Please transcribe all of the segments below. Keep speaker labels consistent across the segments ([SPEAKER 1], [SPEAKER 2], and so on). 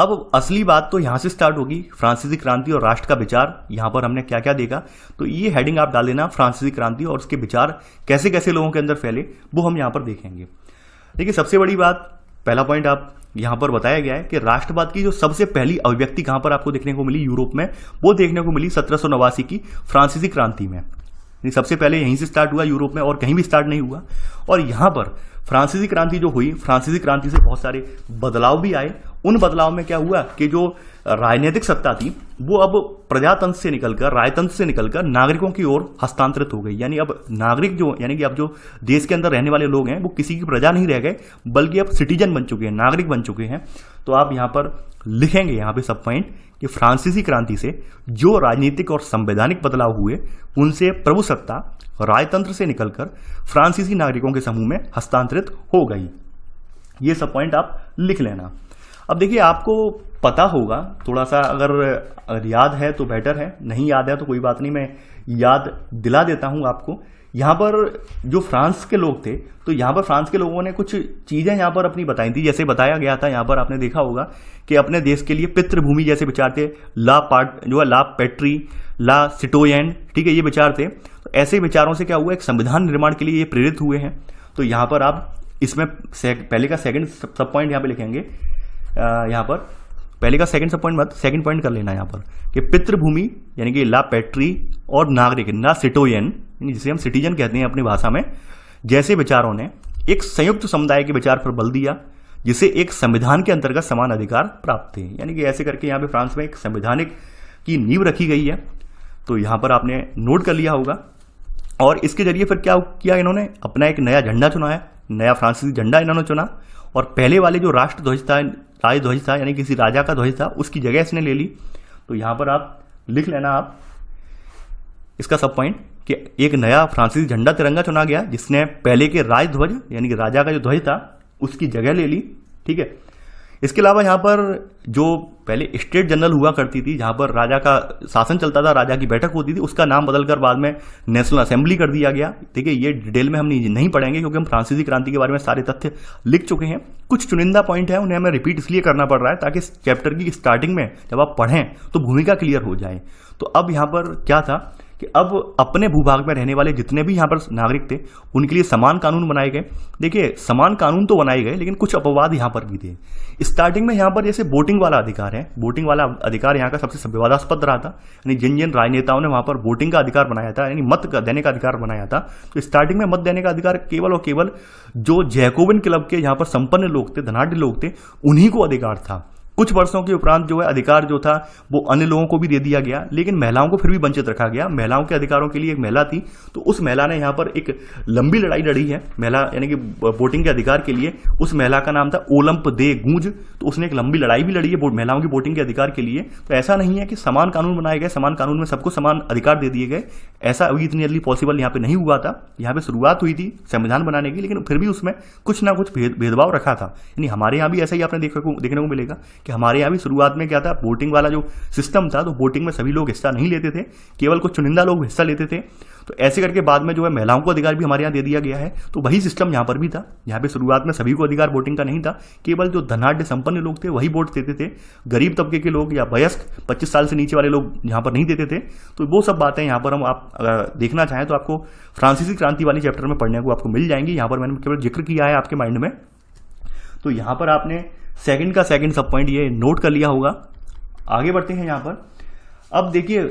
[SPEAKER 1] अब असली बात तो यहां से स्टार्ट होगी, फ्रांसीसी क्रांति और राष्ट्र का विचार। यहां पर हमने क्या क्या देखा, तो ये हेडिंग आप डाल देना, फ्रांसीसी क्रांति और उसके विचार कैसे कैसे लोगों के अंदर फैले, वो हम यहां पर देखेंगे। देखिए सबसे बड़ी बात, पहला पॉइंट आप यहां पर बताया गया है कि राष्ट्रवाद की जो सबसे पहली अभिव्यक्ति कहां पर आपको देखने को मिली यूरोप में, वो देखने को मिली 1789 की फ्रांसीसी क्रांति में। सबसे पहले यहीं से स्टार्ट हुआ यूरोप में, और कहीं भी स्टार्ट नहीं हुआ। और यहां पर फ्रांसीसी क्रांति जो हुई, फ्रांसीसी क्रांति से बहुत सारे बदलाव भी आए। उन बदलाव में क्या हुआ कि जो राजनीतिक सत्ता थी वो अब प्रजातंत्र से निकलकर, राजतंत्र से निकलकर नागरिकों की ओर हस्तांतरित हो गई। यानी अब नागरिक जो, यानी कि अब जो देश के अंदर रहने वाले लोग हैं वो किसी की प्रजा नहीं रह गए, बल्कि अब सिटीजन बन चुके हैं, नागरिक बन चुके हैं। तो आप यहां पर लिखेंगे यहां पे सब पॉइंट कि फ्रांसीसी क्रांति से जो राजनीतिक और संवैधानिक बदलाव हुए, उनसे प्रभुसत्ता राजतंत्र से निकलकर फ्रांसीसी नागरिकों के समूह में हस्तांतरित हो गई। ये सब पॉइंट आप लिख लेना। अब देखिए आपको पता होगा थोड़ा सा, अगर याद है तो बेटर है, नहीं याद है तो कोई बात नहीं, मैं याद दिला देता हूं आपको। यहां पर जो फ्रांस के लोग थे, तो यहां पर फ्रांस के लोगों ने कुछ चीजें यहां पर अपनी बताई थी। जैसे बताया गया था यहां पर, आपने देखा होगा कि अपने देश के लिए पितृभूमि जैसे विचार थे, ला पार्ट जो है ला पेट्री, ला सिटोयन, ठीक है, ये विचार थे। तो ऐसे विचारों से क्या हुआ, एक संविधान निर्माण के लिए ये प्रेरित हुए हैं। तो यहां पर आप इसमें पहले का सेकंड सब पॉइंट यहां पे लिखेंगे। यहां पर पहले का सेकंड सब पॉइंट मत, सेकंड पॉइंट कर लेना यहां पर कि पितृभूमि यानी कि ला पेट्री और नागरिक ना सिटोयन, जिसे हम सिटीजन कहते हैं अपनी भाषा में, जैसे विचारों ने एक संयुक्त समुदाय के विचार पर बल दिया, जिसे एक संविधान के अंतर्गत समान अधिकार प्राप्त थे। यानी कि ऐसे करके यहां पे फ्रांस में एक संवैधानिक की नींव रखी गई है। तो यहां पर आपने नोट कर लिया होगा। और इसके जरिए फिर क्या किया, इन्होंने अपना एक नया झंडा चुनाया, नया फ्रांसीसी झंडा इन्होंने चुना। और पहले वाले जो राष्ट्र ध्वज था, राजध्वज था, यानी किसी राजा का ध्वज था, उसकी जगह इसने ले ली। तो यहां पर आप लिख लेना आप इसका सब पॉइंट कि एक नया फ्रांसीसी झंडा तिरंगा चुना गया, जिसने पहले के राजध्वज यानी कि राजा का जो ध्वज था उसकी जगह ले ली। ठीक है, इसके अलावा यहां पर जो पहले स्टेट जनरल हुआ करती थी, जहां पर राजा का शासन चलता था, राजा की बैठक होती थी, उसका नाम बदलकर बाद में नेशनल असेंबली कर दिया गया। ठीक है, ये डिटेल में हम नहीं पढ़ेंगे क्योंकि हम फ्रांसीसी क्रांति के बारे में सारे तथ्य लिख चुके हैं। कुछ चुनिंदा पॉइंट है, उन्हें हमें रिपीट इसलिए करना पड़ रहा है ताकि इस चैप्टर की स्टार्टिंग में जब आप पढ़ें तो भूमिका क्लियर हो जाए। तो अब यहां पर क्या था कि अब अपने भूभाग में रहने वाले जितने भी यहां पर नागरिक थे, उनके लिए समान कानून बनाए गए। देखिए समान कानून तो बनाए गए, लेकिन कुछ अपवाद यहां पर भी थे। स्टार्टिंग में यहां पर जैसे वोटिंग वाला अधिकार है, वोटिंग वाला अधिकार यहां का सबसे विवादास्पद रहा था। यानी जिन जिन राजनेताओं ने वहां पर वोटिंग का अधिकार बनाया था, यानी मत देने का अधिकार बनाया था, तो स्टार्टिंग में मत देने का अधिकार केवल और केवल जो जैकोबिन क्लब के यहां पर संपन्न लोग थे, धनाढ़ लोग थे, उन्हीं को अधिकार था। कुछ वर्षों के उपरांत जो है अधिकार जो था वो अन्य लोगों को भी दे दिया गया, लेकिन महिलाओं को फिर भी वंचित रखा गया। महिलाओं के अधिकारों के लिए एक महिला थी, तो उस महिला ने यहाँ पर एक लंबी लड़ाई लड़ी है, महिला यानी कि वोटिंग के अधिकार के लिए। उस महिला का नाम था ओलंप दे गूंज। तो उसने एक लंबी लड़ाई भी लड़ी है महिलाओं की वोटिंग के अधिकार के लिए। तो ऐसा नहीं है कि समान कानून बनाए गए, समान कानून में सबको समान अधिकार दे दिए गए, ऐसा अभी इतनी जल्दी पॉसिबल यहाँ पे नहीं हुआ था। यहाँ पे शुरुआत हुई थी संविधान बनाने की, लेकिन फिर भी उसमें कुछ ना कुछ भेदभाव रखा था। यानी हमारे यहाँ भी ऐसा ही आपने देखने को मिलेगा कि हमारे यहाँ भी शुरुआत में क्या था, वोटिंग वाला जो सिस्टम था, तो वोटिंग में सभी लोग हिस्सा नहीं लेते थे, केवल कुछ चुनिंदा लोग हिस्सा लेते थे। तो ऐसे करके बाद में जो है महिलाओं को अधिकार भी हमारे यहाँ दे दिया गया है। तो वही सिस्टम यहाँ पर भी था। यहाँ पे शुरुआत में सभी को अधिकार वोटिंग का नहीं था, केवल जो धनाढ़ संपन्न लोग थे वही वोट देते थे। गरीब तबके के लोग या वयस्क 25 साल से नीचे वाले लोग यहाँ पर नहीं देते थे। तो वो सब बातें यहाँ पर हम आप अगर देखना चाहें तो आपको फ्रांसीसी क्रांति वाली चैप्टर में पढ़ने को आपको मिल जाएंगी। यहाँ पर मैंने केवल जिक्र किया है आपके माइंड में। तो यहाँ पर आपने सेकंड का सेकंड सब पॉइंट ये नोट कर लिया होगा। आगे बढ़ते हैं यहाँ पर। अब देखिए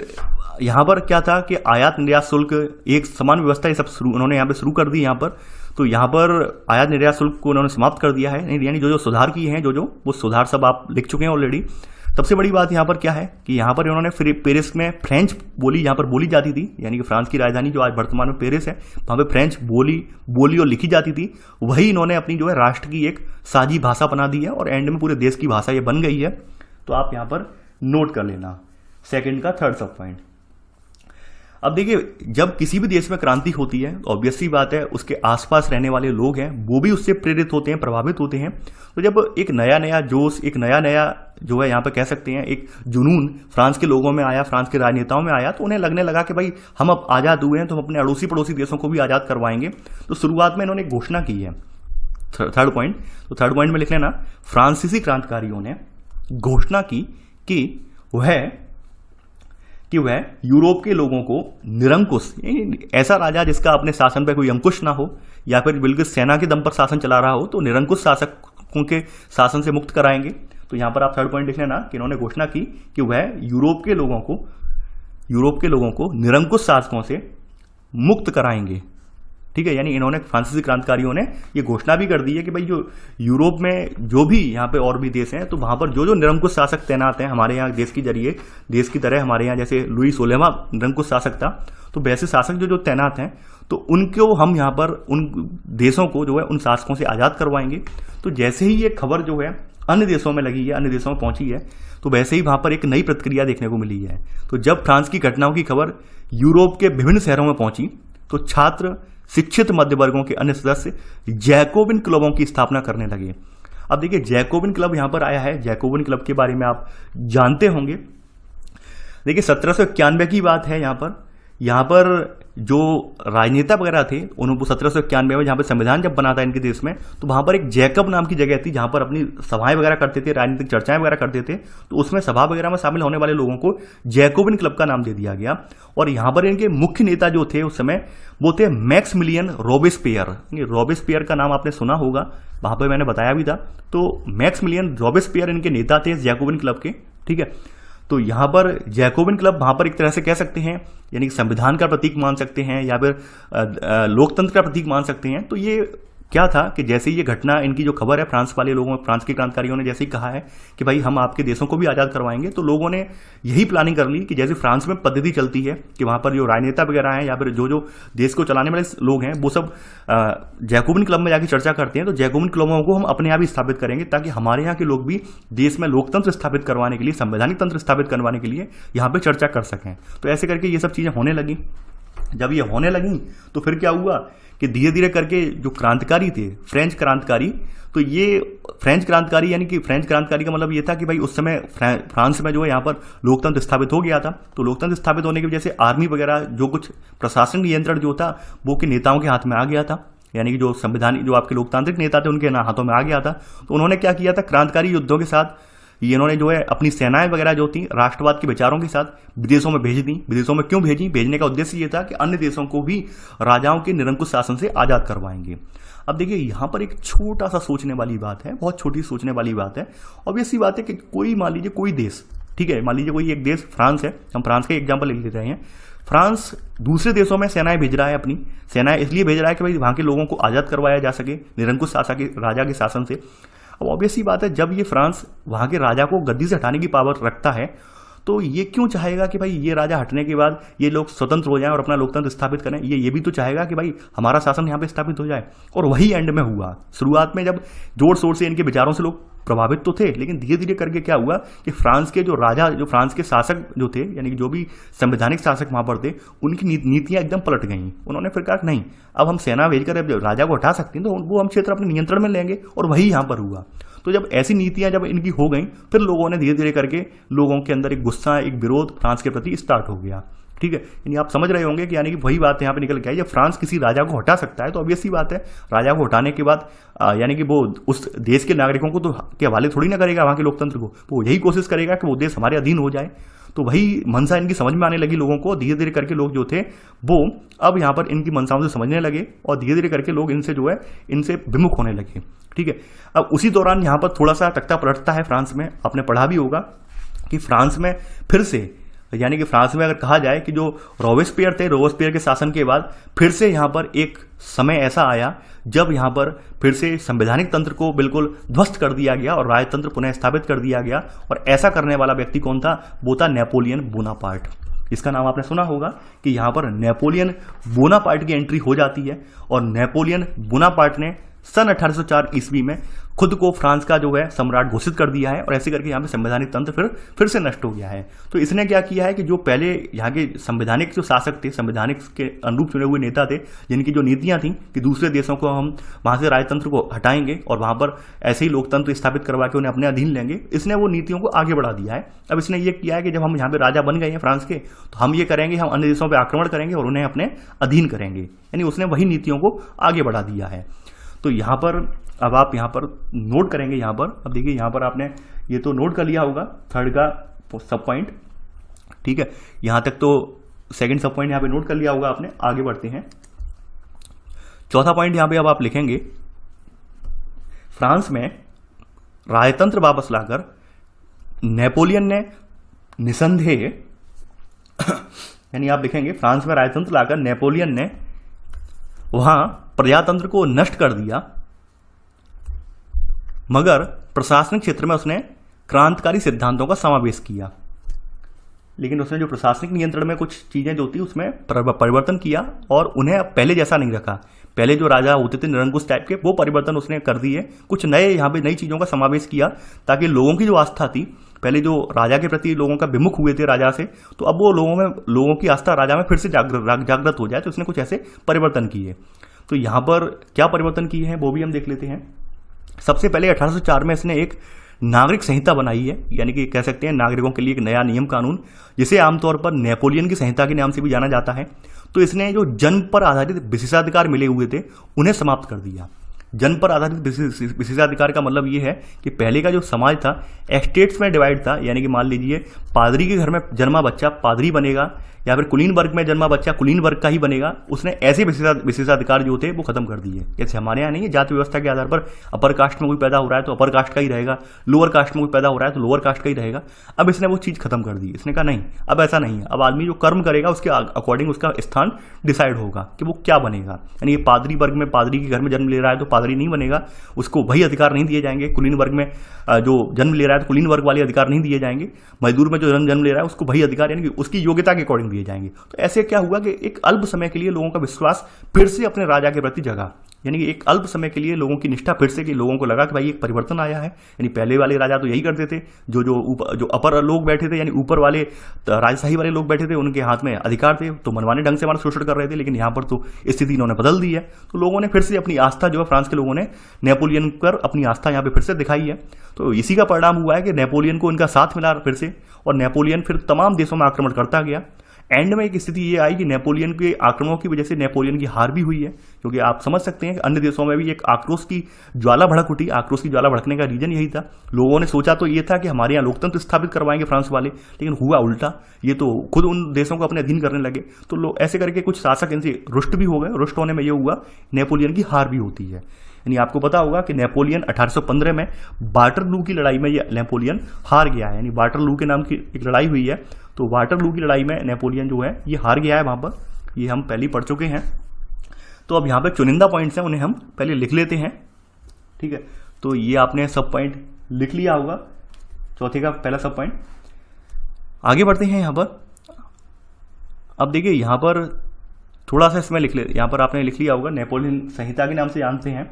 [SPEAKER 1] यहाँ पर क्या था कि आयात निर्यात शुल्क एक समान व्यवस्था ये सब उन्होंने यहाँ पे शुरू कर दी यहाँ पर। तो यहाँ पर आयात निर्यात शुल्क को उन्होंने समाप्त कर दिया है। यानी जो सुधार किए हैं, जो वो सुधार सब आप लिख चुके हैं ऑलरेडी। सबसे बड़ी बात यहाँ पर क्या है कि यहाँ पर इन्होंने पेरिस में फ्रेंच बोली यहाँ पर बोली जाती थी, यानी कि फ्रांस की राजधानी जो आज वर्तमान में पेरिस है, वहाँ पे फ्रेंच बोली और लिखी जाती थी। वही इन्होंने अपनी जो है राष्ट्र की एक साझी भाषा बना दी है और एंड में पूरे देश की भाषा ये बन गई है। तो आप यहाँ पर नोट कर लेना सेकंड का थर्ड सब पॉइंट। अब देखिए जब किसी भी देश में क्रांति होती है तो ऑब्वियसली बात है उसके आसपास रहने वाले लोग हैं वो भी उससे प्रेरित होते हैं, प्रभावित होते हैं। तो जब एक नया जोश, एक नया जो है यहाँ पे कह सकते हैं एक जुनून फ्रांस के लोगों में आया, फ्रांस के राजनेताओं में आया, तो उन्हें लगने लगा कि भाई हम अब आज़ाद हुए हैं तो हम अपने अड़ोसी पड़ोसी देशों को भी आज़ाद करवाएंगे। तो शुरुआत में इन्होंने घोषणा की है थर्ड पॉइंट। तो थर्ड पॉइंट में लिख लेना, फ्रांसीसी क्रांतिकारियों ने घोषणा की कि वह यूरोप के लोगों को निरंकुश, ऐसा राजा जिसका अपने शासन पर कोई अंकुश ना हो या फिर बिल्कुल सेना के दम पर शासन चला रहा हो, तो निरंकुश शासकों के शासन से मुक्त कराएंगे। तो यहां पर आप थर्ड पॉइंट देख लेना कि इन्होंने घोषणा की कि वह यूरोप के लोगों को निरंकुश शासकों से मुक्त कराएंगे। ठीक है, यानी इन्होंने फ्रांसीसी क्रांतिकारियों ने ये घोषणा भी कर दी है कि भाई जो यूरोप में जो भी यहाँ पे और भी देश हैं, तो वहां पर जो जो निरंकुश शासक तैनात हैं हमारे यहाँ देश की तरह हमारे यहाँ जैसे लुई 16वां निरंकुश शासक था, तो वैसे शासक जो तैनात हैं, तो उनको हम यहाँ पर उन देशों को जो है उन शासकों से आज़ाद करवाएंगे। तो जैसे ही ये खबर जो है अन्य देशों में लगी है, अन्य देशों में पहुंची है, तो वैसे ही वहां पर एक नई प्रतिक्रिया देखने को मिली है। तो जब फ्रांस की घटनाओं की खबर यूरोप के विभिन्न शहरों में पहुंची, तो छात्र, शिक्षित मध्य वर्गों के अन्य सदस्य जैकोबिन क्लबों की स्थापना करने लगे। अब देखिए जैकोबिन क्लब यहां पर आया है, जैकोबिन क्लब के बारे में आप जानते होंगे। देखिए 1791 की बात है। यहाँ पर जो राजनेता वगैरह थे उनको 1791 में जहाँ पर संविधान जब बना था इनके देश में, तो वहाँ पर एक जैकब नाम की जगह थी जहाँ पर अपनी सभाएं वगैरह करते थे, राजनीतिक चर्चाएं वगैरह करते थे। तो उसमें सभा वगैरह में शामिल होने वाले लोगों को जैकोबिन क्लब का नाम दे दिया गया। और यहाँ पर इनके मुख्य नेता जो थे उस समय वो थे मैक्समिलियन रॉबेस्पियर। रॉबेस्पियर का नाम आपने सुना होगा, वहां पर मैंने बताया भी था। तो मैक्समिलियन रॉबेस्पियर इनके नेता थे जैकोबिन क्लब के। ठीक है, तो यहां पर जैकोबिन क्लब वहां पर एक तरह से कह सकते हैं, यानी संविधान का प्रतीक मान सकते हैं या फिर लोकतंत्र का प्रतीक मान सकते हैं। तो ये क्या था कि जैसे ये घटना, इनकी जो खबर है फ्रांस वाले लोगों, फ्रांस के क्रांतिकारियों ने जैसे ही कहा है कि भाई हम आपके देशों को भी आज़ाद करवाएंगे, तो लोगों ने यही प्लानिंग कर ली कि जैसे फ्रांस में पद्धति चलती है कि वहाँ पर जो राजनेता वगैरह हैं या फिर जो जो देश को चलाने वाले लोग हैं वो सब जैकोबिन क्लब में जाकर चर्चा करते हैं। तो जैकोबिन क्लबों को हम अपने यहाँ भी स्थापित करेंगे ताकि हमारे यहाँ के लोग भी देश में लोकतंत्र स्थापित करवाने के लिए, संवैधानिक तंत्र स्थापित करवाने के लिए यहाँ पर चर्चा कर सकें। तो ऐसे करके ये सब चीज़ें होने लगी। जब ये होने लगी तो फिर क्या हुआ कि धीरे धीरे करके जो क्रांतिकारी थे, फ्रेंच क्रांतिकारी, तो ये फ्रेंच क्रांतिकारी, यानी कि फ्रेंच क्रांतिकारी का मतलब ये था कि भाई उस समय फ्रांस में जो है यहाँ पर लोकतंत्र स्थापित हो गया था। तो लोकतंत्र स्थापित होने की वजह से आर्मी वगैरह जो कुछ प्रशासन नियंत्रण जो था वो के नेताओं के हाथ में आ गया था, यानी कि जो संविधानिक जो आपके लोकतांत्रिक नेता थे उनके हाथों में आ गया था। तो उन्होंने क्या किया था, क्रांतिकारी युद्धों के साथ ये इन्होंने जो है अपनी सेनाएं वगैरह जो थी राष्ट्रवाद के विचारों के साथ विदेशों में भेज दी। विदेशों में क्यों भेजी? भेजने का उद्देश्य ये था कि अन्य देशों को भी राजाओं के निरंकुश शासन से आजाद करवाएंगे। अब देखिए यहाँ पर एक छोटा सा सोचने वाली बात है, बहुत छोटी सोचने वाली बात है। ऑब्वियस सी बात है कि कोई, मान लीजिए कोई देश, ठीक है, मान लीजिए कोई एक देश फ्रांस है, हम फ्रांस का एग्जाम्पल ले रहे हैं। फ्रांस दूसरे देशों में सेनाएं भेज रहा है, अपनी सेनाएं इसलिए भेज रहा है कि भाई वहाँ के लोगों को आजाद करवाया जा सके निरंकुश राजा के शासन से। अब ऑब्वियस सी बात है, जब ये फ्रांस वहाँ के राजा को गद्दी से हटाने की पावर रखता है, तो ये क्यों चाहेगा कि भाई ये राजा हटने के बाद ये लोग स्वतंत्र हो जाएं और अपना लोकतंत्र स्थापित करें? ये भी तो चाहेगा कि भाई हमारा शासन यहाँ पे स्थापित हो जाए। और वही एंड में हुआ। शुरुआत में जब जोर शोर से इनके विचारों से लोग प्रभावित तो थे, लेकिन धीरे धीरे करके क्या हुआ कि फ्रांस के जो राजा, जो फ्रांस के शासक जो थे, यानी कि जो भी संवैधानिक शासक वहां पर थे, उनकी नीतियां एकदम पलट गईं। उन्होंने फिर कहा नहीं, अब हम सेना भेजकर अब राजा को हटा सकते हैं, तो वो हम क्षेत्र अपने नियंत्रण में लेंगे। और वही यहाँ पर हुआ। तो जब ऐसी नीतियां जब इनकी हो गई, फिर लोगों ने धीरे धीरे करके लोगों के अंदर एक गुस्सा, एक विरोध फ्रांस के प्रति स्टार्ट हो गया। ठीक है, यानी आप समझ रहे होंगे कि यानी कि वही बात यहाँ पे निकल के आई। जब फ्रांस किसी राजा को हटा सकता है तो ऑब्वियस सी बात है, राजा को हटाने के बाद यानी कि वो उस देश के नागरिकों को तो के हवाले थोड़ी ना करेगा, वहाँ के लोकतंत्र को, वो यही कोशिश करेगा कि वो देश हमारे अधीन हो जाए। तो वही मंशा इनकी समझ में आने लगी लोगों को। धीरे धीरे करके लोग जो थे वो अब यहाँ पर इनकी मंशाओं से समझने लगे और धीरे धीरे करके लोग इनसे जो है इनसे विमुख होने लगे। ठीक है, अब उसी दौरान यहाँ पर थोड़ा सा तख्ता पलटता है फ्रांस में। आपने पढ़ा भी होगा कि फ्रांस में फिर से, यानी कि फ्रांस में अगर कहा जाए कि जो रोबेस्पियर थे, रोबेस्पियर के शासन के बाद फिर से यहाँ पर एक समय ऐसा आया जब यहाँ पर फिर से संवैधानिक तंत्र को बिल्कुल ध्वस्त कर दिया गया और राजतंत्र पुनः स्थापित कर दिया गया। और ऐसा करने वाला व्यक्ति कौन था? वो था नेपोलियन बोनापार्ट। इसका नाम आपने सुना होगा कि यहाँ पर नेपोलियन बोनापार्ट की एंट्री हो जाती है। और नेपोलियन बोनापार्ट ने सन 1804 ईस्वी में खुद को फ्रांस का जो है सम्राट घोषित कर दिया है। और ऐसे करके यहाँ पे संवैधानिक तंत्र फिर से नष्ट हो गया है। तो इसने क्या किया है कि जो पहले यहाँ के संवैधानिक जो शासक थे, संवैधानिक के अनुरूप चुने हुए नेता थे, जिनकी जो नीतियां थी कि दूसरे देशों को हम वहां से राजतंत्र को हटाएंगे और वहां पर ऐसे ही लोकतंत्र स्थापित करवा के उन्हें अपने अधीन लेंगे, इसने वो नीतियों को आगे बढ़ा दिया है। अब इसने ये किया है कि जब हम यहाँ पे राजा बन गए हैं फ्रांस के, तो हम ये करेंगे, हम अन्य देशों पर आक्रमण करेंगे और उन्हें अपने अधीन करेंगे। यानी उसने वही नीतियों को आगे बढ़ा दिया है। तो यहाँ पर अब आप यहाँ पर नोट करेंगे, यहाँ पर अब देखिए, यहाँ पर आपने ये तो नोट कर लिया होगा थर्ड का सब पॉइंट, ठीक है। यहां तक तो सेकंड सब पॉइंट यहां पे नोट कर लिया होगा आपने। आगे बढ़ते हैं, चौथा पॉइंट यहां पे अब आप लिखेंगे, फ्रांस में राजतंत्र वापस लाकर नेपोलियन ने निसंदेह यानी आप लिखेंगे फ्रांस में राजतंत्र लाकर नेपोलियन ने वहां प्रजातंत्र को नष्ट कर दिया, मगर प्रशासनिक क्षेत्र में उसने क्रांतिकारी सिद्धांतों का समावेश किया। लेकिन उसने जो प्रशासनिक नियंत्रण में कुछ चीजें जो थी उसमें परिवर्तन किया और उन्हें अब पहले जैसा नहीं रखा। पहले जो राजा होते थे निरंकुश टाइप के, वो परिवर्तन उसने कर दिए, कुछ नए यहाँ पे नई चीजों का समावेश किया, ताकि लोगों की जो आस्था थी, पहले जो राजा के प्रति लोगों का विमुख हुए थे राजा से, तो अब वो लोगों की आस्था राजा में फिर से जागृत हो जाए, तो उसने कुछ ऐसे परिवर्तन किए। तो यहाँ पर क्या परिवर्तन किए हैं वो भी हम देख लेते हैं। सबसे पहले 1804 में इसने एक नागरिक संहिता बनाई है, यानी कि कह सकते हैं नागरिकों के लिए एक नया नियम कानून, जिसे आमतौर पर नेपोलियन की संहिता के नाम से भी जाना जाता है। तो इसने जो जन्म पर आधारित विशेषाधिकार मिले हुए थे उन्हें समाप्त कर दिया। जन्म पर आधारित विशेषाधिकार का मतलब ये है कि पहले का जो समाज था एस्टेट्स में डिवाइड था, यानी कि मान लीजिए पादरी के घर में जन्मा बच्चा पादरी बनेगा, या फिर कुलीन वर्ग में जन्मा बच्चा कुलीन वर्ग का ही बनेगा। उसने ऐसे विशेषाधिकार जो थे वो खत्म कर दिए। जैसे हमारे यहाँ नहीं है, जाति व्यवस्था के आधार पर अपर कास्ट में कोई पैदा हो रहा है तो अपर कास्ट का ही रहेगा, लोअर कास्ट में कोई पैदा हो रहा है तो लोअर कास्ट का ही रहेगा। अब इसने वो चीज़ खत्म कर दी। इसने कहा नहीं, अब ऐसा नहीं है, अब आदमी जो कर्म करेगा उसके अकॉर्डिंग उसका स्थान डिसाइड होगा कि वो क्या बनेगा। यानी ये पादरी वर्ग में पादरी के घर में जन्म ले रहा है तो पादरी नहीं बनेगा, उसको वही अधिकार नहीं दिए जाएंगे। कुलीन वर्ग में जो जन्म ले रहा है तो कुलीन वर्ग वाले अधिकार नहीं दिए जाएंगे। मजदूर में जो जन्म ले रहा है उसको वही अधिकार, यानी कि उसकी योग्यता के अकॉर्डिंग दिए जाएंगे। तो ऐसे क्या हुआ कि एक अल्प समय के लिए लोगों का विश्वास फिर से अपने राजा के प्रति जगा, यानी कि एक अल्प समय के लिए लोगों की निष्ठा फिर से, कि लोगों को लगा कि भाई एक परिवर्तन आया है। यानी पहले वाले राजा तो यही करते थे, जो अपर लोग बैठे थे, यानी ऊपर वाले राजशाही वाले लोग बैठे थे, उनके हाथ में अधिकार थे, तो मनमाने ढंग से हमारा शोषण कर रहे थे। लेकिन यहाँ पर तो स्थिति इन्होंने बदल दी है, तो लोगों ने फिर से अपनी आस्था जो है, फ्रांस के लोगों ने नेपोलियन पर अपनी आस्था यहाँ पे फिर से दिखाई है। तो इसी का परिणाम हुआ है कि नेपोलियन को इनका साथ मिला फिर से, और नेपोलियन फिर तमाम देशों में आक्रमण करता गया। एंड में एक स्थिति ये आई कि नेपोलियन के आक्रमणों की वजह से नेपोलियन की हार भी हुई है, क्योंकि आप समझ सकते हैं कि अन्य देशों में भी एक आक्रोश की ज्वाला भड़क उठी। आक्रोश की ज्वाला भड़कने का रीजन यही था, लोगों ने सोचा तो ये था कि हमारे यहाँ लोकतंत्र स्थापित करवाएंगे फ्रांस वाले, लेकिन हुआ उल्टा, ये तो खुद उन देशों को अपने अधीन करने लगे। तो लोग ऐसे करके कुछ शासक इनसे रुष्ट भी हो गए। रुष्ट होने में ये हुआ नेपोलियन की हार भी होती है। यानी आपको पता होगा कि नेपोलियन 1815 में वाटरलू की लड़ाई में ये नेपोलियन हार गया है। यानी वाटरलू के नाम की एक लड़ाई हुई है, तो वाटरलू की लड़ाई में नेपोलियन जो है ये हार गया है वहां पर, ये हम पहले ही पढ़ चुके हैं। तो अब यहाँ पे चुनिंदा पॉइंट्स हैं, उन्हें हम पहले लिख लेते हैं, ठीक है। तो ये आपने सब पॉइंट लिख लिया होगा, चौथे का पहला सब पॉइंट। आगे बढ़ते हैं यहाँ पर। अब देखिए यहाँ पर थोड़ा सा इसमें लिख ले, यहाँ पर आपने लिख लिया होगा नेपोलियन संहिता के नाम से जानते हैं।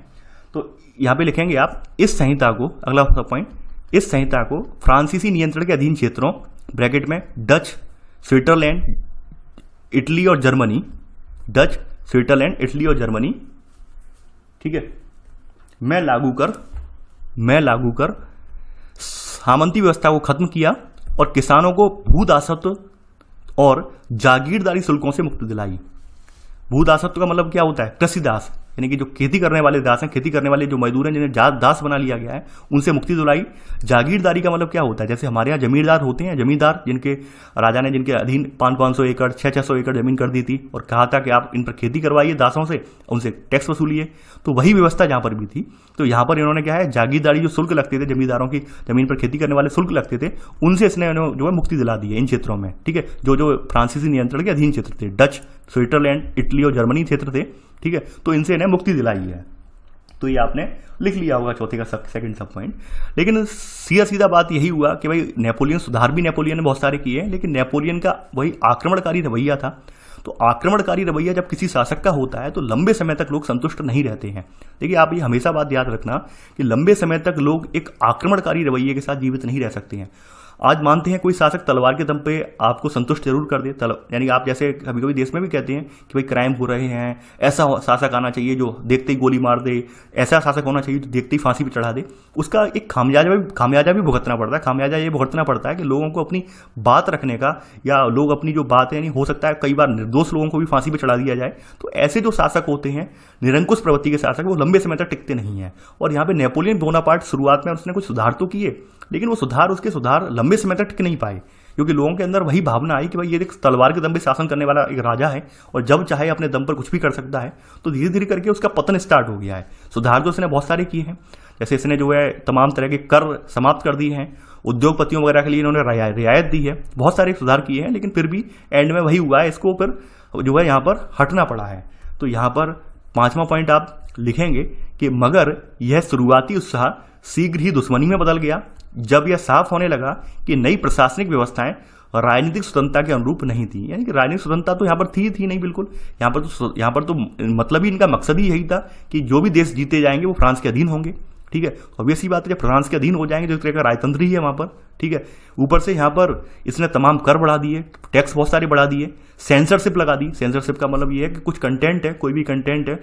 [SPEAKER 1] तो यहाँ पे लिखेंगे आप इस संहिता को, अगला सब पॉइंट, इस संहिता को फ्रांसीसी नियंत्रण के अधीन क्षेत्रों ब्रैकेट में डच, स्विट्जरलैंड, इटली और जर्मनी, डच, स्विट्जरलैंड, इटली और जर्मनी, ठीक है, मैं लागू कर सामंती व्यवस्था को खत्म किया और किसानों को भूदासत्व और जागीरदारी शुल्कों से मुक्ति दिलाई। भूदासत्व का मतलब क्या होता है? कृषिदास, यानी कि जो खेती करने वाले दास हैं, खेती करने वाले जो मजदूर हैं जिन्हें दास बना लिया गया है, उनसे मुक्ति दिलाई। जागीरदारी का मतलब क्या होता है? जैसे हमारे यहाँ जमींदार होते हैं, जमींदार जिनके राजा ने जिनके अधीन 500 एकड़ 600 एकड़ जमीन कर दी थी और कहा था कि आप इन पर खेती करवाइए दासों से, उनसे टैक्स वसूलिए। तो वही व्यवस्था जहाँ पर भी थी। तो यहाँ पर इन्होंने क्या है, जागीरदारी जो शुल्क लगते थे, जमींदारों की जमीन पर खेती करने वाले शुल्क लगते थे, उनसे इसने जो है मुक्ति दिला दी है इन क्षेत्रों में, ठीक है, जो फ्रांसीसी नियंत्रण के अधीन क्षेत्र थे, डच, स्विट्जरलैंड, इटली और जर्मनी क्षेत्र थे, ठीक है। तो इनसे इन्हें मुक्ति दिलाई है। तो ये आपने लिख लिया होगा चौथे का सेकंड सब पॉइंट। लेकिन सीधा बात यही हुआ कि भाई नेपोलियन, सुधार भी नेपोलियन ने बहुत सारे किए हैं, लेकिन नेपोलियन का वही आक्रमणकारी रवैया था। तो आक्रमणकारी रवैया जब किसी शासक का होता है तो लंबे समय तक लोग संतुष्ट नहीं रहते हैं। देखिए आप ये हमेशा बात याद रखना कि लंबे समय तक लोग एक आक्रमणकारी रवैये के साथ जीवित नहीं रह सकते हैं। आज मानते हैं कोई शासक तलवार के दम पे आपको संतुष्ट जरूर कर दे, यानी आप जैसे कभी कभी देश में भी कहते हैं कि भाई क्राइम हो रहे हैं, ऐसा शासक आना चाहिए जो देखते ही गोली मार दे, ऐसा शासक होना चाहिए जो देखते ही फांसी पे चढ़ा दे। उसका एक खामियाजा भी भुगतना पड़ता है। खामियाजा ये भुगतना पड़ता है कि लोगों को अपनी बात रखने का, या लोग अपनी जो बात है, यानी हो सकता है कई बार निर्दोष लोगों को भी फांसी पे चढ़ा दिया जाए। तो ऐसे जो शासक होते हैं, निरंकुश प्रवृत्ति के शासक, वो लंबे समय तक टिकते नहीं है। और यहाँ पे नेपोलियन बोनापार्ट शुरुआत में उसने कुछ सुधार तो किए, लेकिन वो उसके सुधार लंबे समय तक टिक नहीं पाए, क्योंकि लोगों के अंदर वही भावना आई कि भाई ये एक तलवार के दम पे शासन करने वाला एक राजा है और जब चाहे अपने दम पर कुछ भी कर सकता है। तो धीरे धीरे करके उसका पतन स्टार्ट हो गया है। सुधार तो इसने बहुत सारे किए हैं, जैसे इसने जो है तमाम तरह के कर समाप्त कर दिए हैं, उद्योगपतियों वगैरह के लिए इन्होंने रियायत दी है, बहुत सारे सुधार किए हैं, लेकिन फिर भी एंड में वही हुआ है, इसको फिर जो है यहाँ पर हटना पड़ा है। तो यहाँ पर 5वां पॉइंट आप लिखेंगे कि मगर यह शुरुआती उत्साह शीघ्र ही दुश्मनी में बदल गया, जब यह साफ होने लगा कि नई प्रशासनिक व्यवस्थाएं राजनीतिक स्वतंत्रता के अनुरूप नहीं थी। यानी कि राजनीतिक स्वतंत्रता तो यहाँ पर थी नहीं बिल्कुल। यहाँ पर तो मतलब ही इनका मकसद ही यही था कि जो भी देश जीते जाएंगे वो फ्रांस के अधीन होंगे। ठीक है, ऑब्वियस सी बात है, जब फ्रांस के अधीन हो जाएंगे, जो तरह का राजतंत्र ही है वहाँ पर। ठीक है, ऊपर से यहाँ पर इसने तमाम कर बढ़ा दिए, टैक्स बहुत सारे बढ़ा दिए, सेंसरशिप लगा दी। सेंसरशिप का मतलब ये है कि कुछ कंटेंट है, कोई भी कंटेंट है,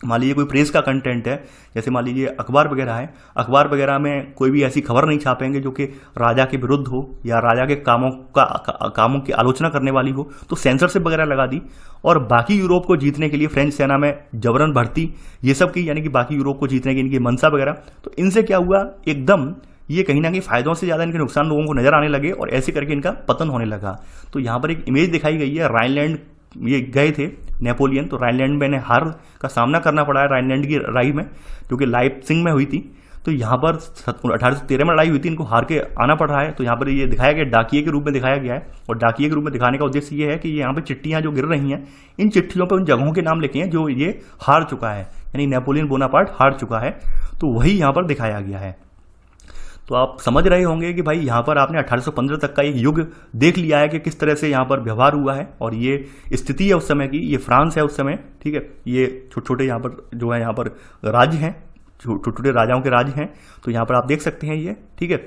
[SPEAKER 1] मान लीजिए कोई प्रेस का कंटेंट है, जैसे मान लीजिए अखबार वगैरह है, अखबार वगैरह में कोई भी ऐसी खबर नहीं छापेंगे जो कि राजा के विरुद्ध हो या राजा के कामों की आलोचना करने वाली हो। तो सेंसरशिप वगैरह लगा दी। और बाकी यूरोप को जीतने के लिए फ्रेंच सेना में जबरन भर्ती, ये सब की, यानी कि बाकी यूरोप को जीतने की इनकी मंशा वगैरह। तो इनसे क्या हुआ, एकदम ये कहीं ना कहीं फायदों से ज्यादा इनके नुकसान लोगों को नजर आने लगे और ऐसे करके इनका पतन होने लगा। तो यहाँ पर एक इमेज दिखाई गई है, राइनलैंड ये गए थे नेपोलियन, तो राइनलैंड में इन्हें हार का सामना करना पड़ा है, राइनलैंड की लड़ाई में, जो कि लाइप्जिग में हुई थी। तो यहाँ पर 1813 में लड़ाई हुई थी, इनको हार के आना पड़ रहा है। तो यहाँ पर ये दिखाया गया, डाकिये के रूप में दिखाया गया है। और डाकिये के रूप में दिखाने का उद्देश्य ये है कि यहाँ पे चिट्ठियाँ जो गिर रही हैं, इन चिट्ठियों पर उन जगहों के नाम लिखे हैं जो ये हार चुका है, यानी नेपोलियन बोनापार्ट हार चुका है। तो वही यहाँ पर दिखाया गया है। तो आप समझ रहे होंगे कि भाई यहाँ पर आपने 1815 तक का एक युग देख लिया है कि किस तरह से यहाँ पर व्यवहार हुआ है। और ये स्थिति है उस समय की, ये फ्रांस है उस समय। ठीक है, ये छोटे छोटे यहाँ पर जो है यहाँ पर राज्य हैं, छोटे छोटे राजाओं के राज्य हैं। तो यहाँ पर आप देख सकते हैं ये। ठीक है,